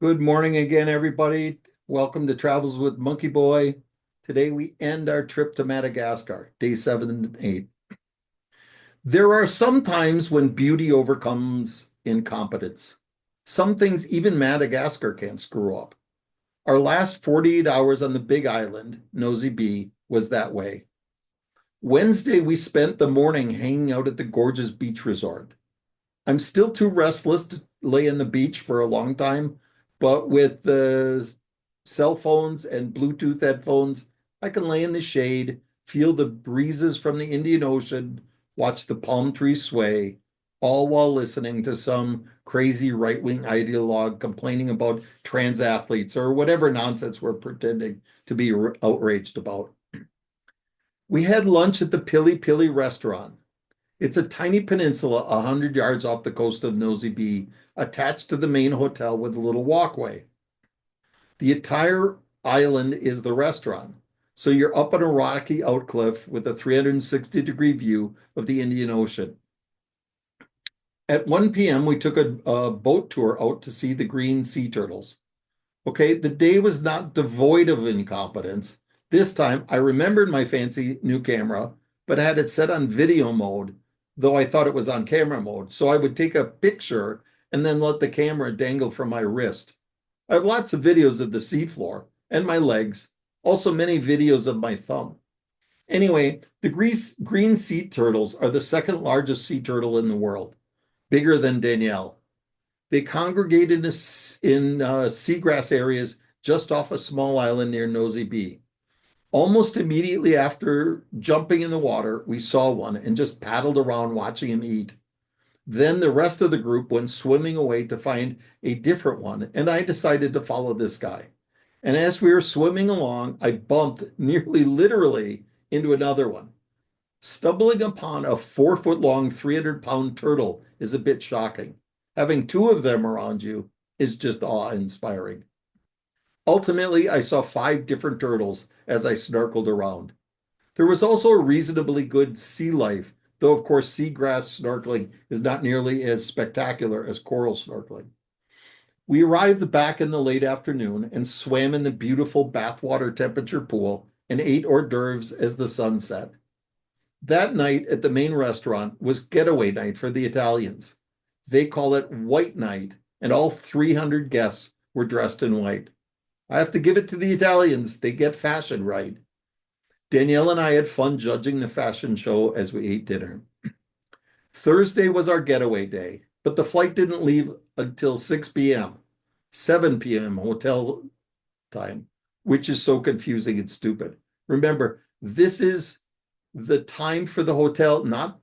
Good morning again, everybody. Welcome to Travels with Monkey Boy. Today we end our trip to Madagascar, day 7 and 8. There are some times when beauty overcomes incompetence. Some things even Madagascar can't screw up. Our last 48 hours on the big island, Nosy B, was that way. Wednesday, we spent the morning hanging out at the gorgeous beach resort. I'm still too restless to lay on the beach for a long time, but with the cell phones and Bluetooth headphones, I can lay in the shade, feel the breezes from the Indian Ocean, watch the palm trees sway, all while listening to some crazy right-wing ideologue complaining about trans athletes or whatever nonsense we're pretending to be outraged about. We had lunch at the Pili Pili restaurant. It's a tiny peninsula 100 yards off the coast of Nosy Be, attached to the main hotel with a little walkway. The entire island is the restaurant. So you're up on a rocky outcliff with a 360-degree view of the Indian Ocean. At 1 p.m., we took a boat tour out to see the green sea turtles. Okay, the day was not devoid of incompetence. This time, I remembered my fancy new camera, but had it set on video mode, though I thought it was on camera mode. So I would take a picture and then let the camera dangle from my wrist. I have lots of videos of the seafloor and my legs, also many videos of my thumb. Anyway, the green sea turtles are the second largest sea turtle in the world, bigger than Danielle. They congregate in seagrass areas just off a small island near Nosy Be. Almost immediately after jumping in the water, we saw one and just paddled around watching him eat. Then the rest of the group went swimming away to find a different one, and I decided to follow this guy. And as we were swimming along, I bumped nearly literally into another one. Stumbling upon a 4 foot long, 300-pound turtle is a bit shocking. Having two of them around you is just awe-inspiring. Ultimately, I saw 5 different turtles as I snorkeled around. There was also a reasonably good sea life, though, of course, seagrass snorkeling is not nearly as spectacular as coral snorkeling. We arrived back in the late afternoon and swam in the beautiful bathwater temperature pool and ate hors d'oeuvres as the sun set. That night at the main restaurant was getaway night for the Italians. They call it White Night, and all 300 guests were dressed in white. I have to give it to the Italians. They get fashion right. Danielle and I had fun judging the fashion show as we ate dinner. Thursday was our getaway day, but the flight didn't leave until 6 p.m., 7 p.m. hotel time, which is so confusing and stupid. Remember, this is the time for the hotel, not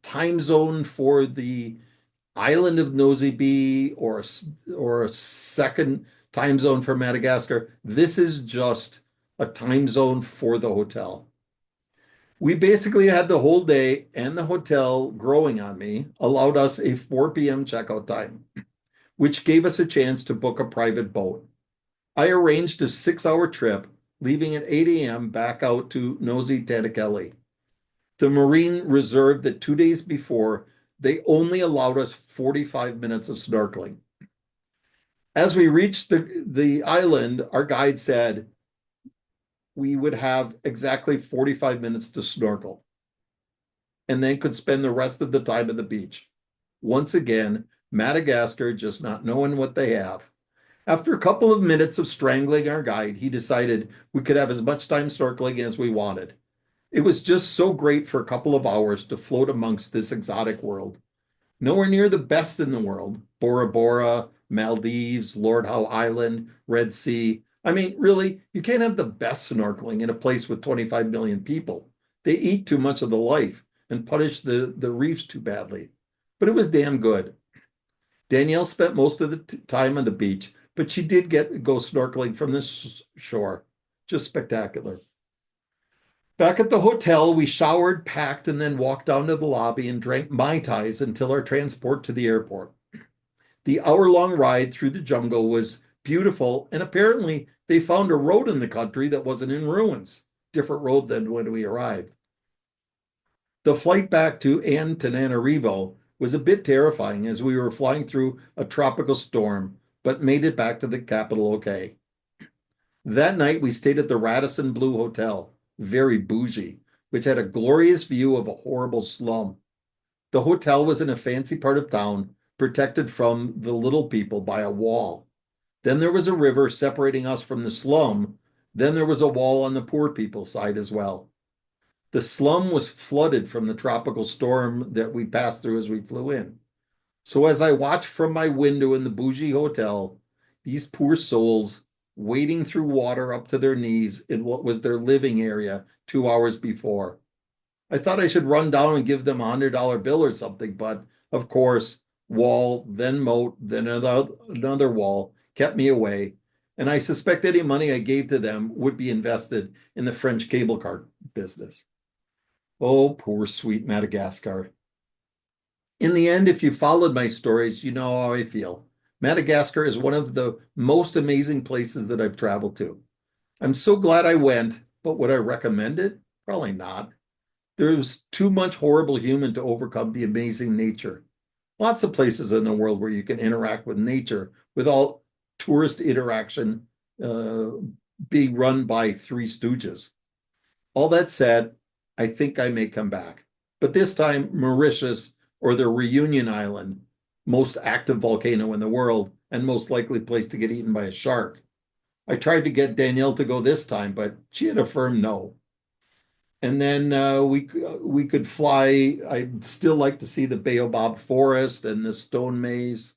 time zone for the island of Nosy Be or a second time zone for Madagascar. This is just a time zone for the hotel. We basically had the whole day and the hotel growing on me, allowed us a 4 p.m. checkout time, which gave us a chance to book a private boat. I arranged a 6 hour trip, leaving at 8 a.m. back out to Nosy Tadakele. The Marine reserved that 2 days before, they only allowed us 45 minutes of snorkeling. As we reached the island, our guide said we would have exactly 45 minutes to snorkel and then could spend the rest of the time at the beach. Once again, Madagascar just not knowing what they have. After a couple of minutes of strangling our guide, he decided we could have as much time snorkeling as we wanted. It was just so great for a couple of hours to float amongst this exotic world. Nowhere near the best in the world. Bora Bora, Maldives, Lord Howe Island, Red Sea. I mean, really, you can't have the best snorkeling in a place with 25 million people. They eat too much of the life and punish the reefs too badly. But it was damn good. Danielle spent most of the time on the beach, but she did go snorkeling from the shore. Just spectacular. Back at the hotel, we showered, packed, and then walked down to the lobby and drank Mai Tais until our transport to the airport. The hour-long ride through the jungle was beautiful, and apparently they found a road in the country that wasn't in ruins. Different road than when we arrived. The flight back to Antananarivo was a bit terrifying as we were flying through a tropical storm, but made it back to the capital okay. That night, we stayed at the Radisson Blue Hotel, very bougie, which had a glorious view of a horrible slum. The hotel was in a fancy part of town, protected from the little people by a wall. Then there was a river separating us from the slum. Then there was a wall on the poor people's side as well. The slum was flooded from the tropical storm that we passed through as we flew in. So as I watched from my window in the bougie hotel, these poor souls wading through water up to their knees in what was their living area 2 hours before. I thought I should run down and give them $100 bill or something, but of course, wall, then moat, then another wall kept me away. And I suspect any money I gave to them would be invested in the French cable car business. Oh, poor sweet Madagascar. In the end, if you followed my stories, you know how I feel. Madagascar is one of the most amazing places that I've traveled to. I'm so glad I went, but would I recommend it? Probably not. There's too much horrible human to overcome the amazing nature. Lots of places in the world where you can interact with nature without tourist interaction uh, being run by three stooges. All that said, I think I may come back. But this time, Mauritius or the Reunion Island, most active volcano in the world and most likely place to get eaten by a shark. I tried to get Danielle to go this time, but she had a firm no. And then we could fly. I'd still like to see the Baobab Forest and the Stone Maze.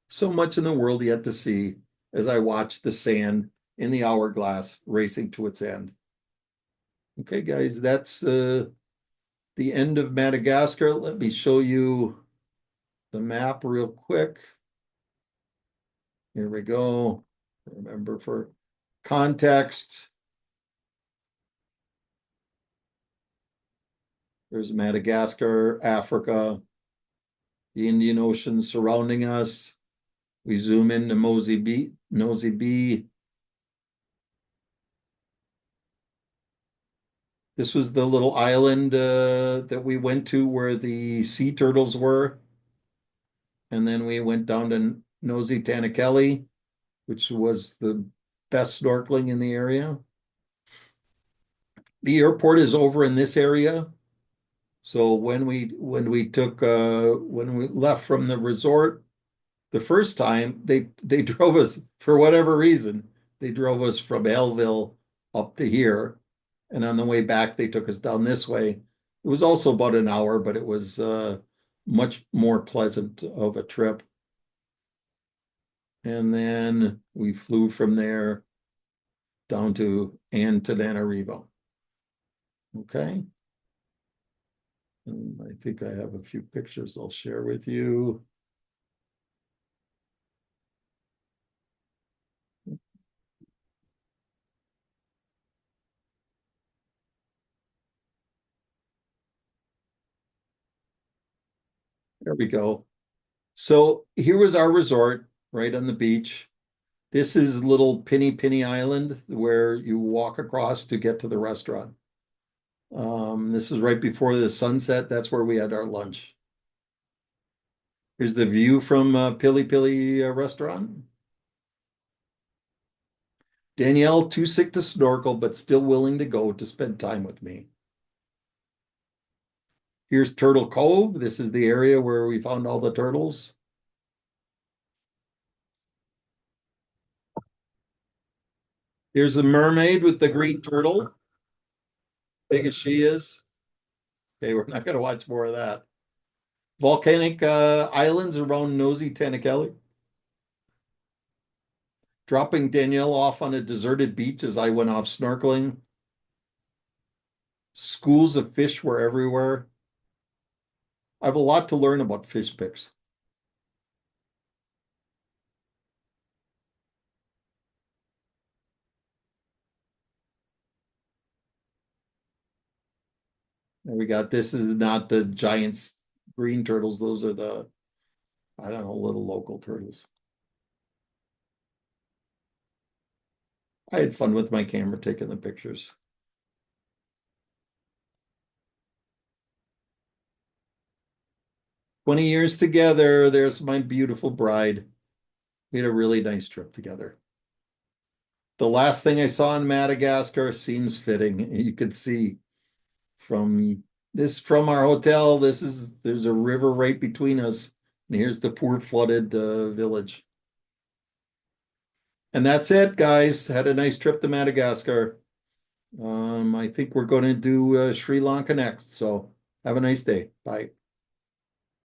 So much in the world yet to see as I watch the sand in the hourglass racing to its end. Okay, guys, that's the end of Madagascar. Let me show you the map real quick. Here we go. Remember, for context, there's Madagascar, Africa, the Indian Ocean surrounding us. We zoom into Nosy B. This was the little island that we went to where the sea turtles were. And then we went down to Nosy Tanakeli, which was the best snorkeling in the area. The airport is over in this area. So when we left from the resort the first time, they drove us for whatever reason. They drove us from Belleville up to here, and on the way back they took us down this way. It was also about an hour, but it was much more pleasant of a trip. And then we flew from there down to Antananarivo. Okay. And I think I have a few pictures I'll share with you. There we go. So here was our resort right on the beach. This is little Penny Island where you walk across to get to the restaurant. This is right before the sunset. That's where we had our lunch. Here's the view from Pili Pili restaurant. Danielle, too sick to snorkel, but still willing to go to spend time with me. Here's Turtle Cove. This is the area where we found all the turtles. Here's the mermaid with the green turtle, big as she is. Okay, we're not going to watch more of that. Volcanic islands around Nosy Tanakeli. Dropping Danielle off on a deserted beach as I went off snorkeling. Schools of fish were everywhere. I have a lot to learn about fish picks. And we got this is not the giant green turtles. Those are the, I don't know, little local turtles. I had fun with my camera taking the pictures. 20 years together. There's my beautiful bride. We had a really nice trip together. The last thing I saw in Madagascar seems fitting. You could see from our hotel. There's a river right between us, and here's the poor flooded village. And that's it, guys. Had a nice trip to Madagascar. I think we're going to do Sri Lanka next. So have a nice day. Bye.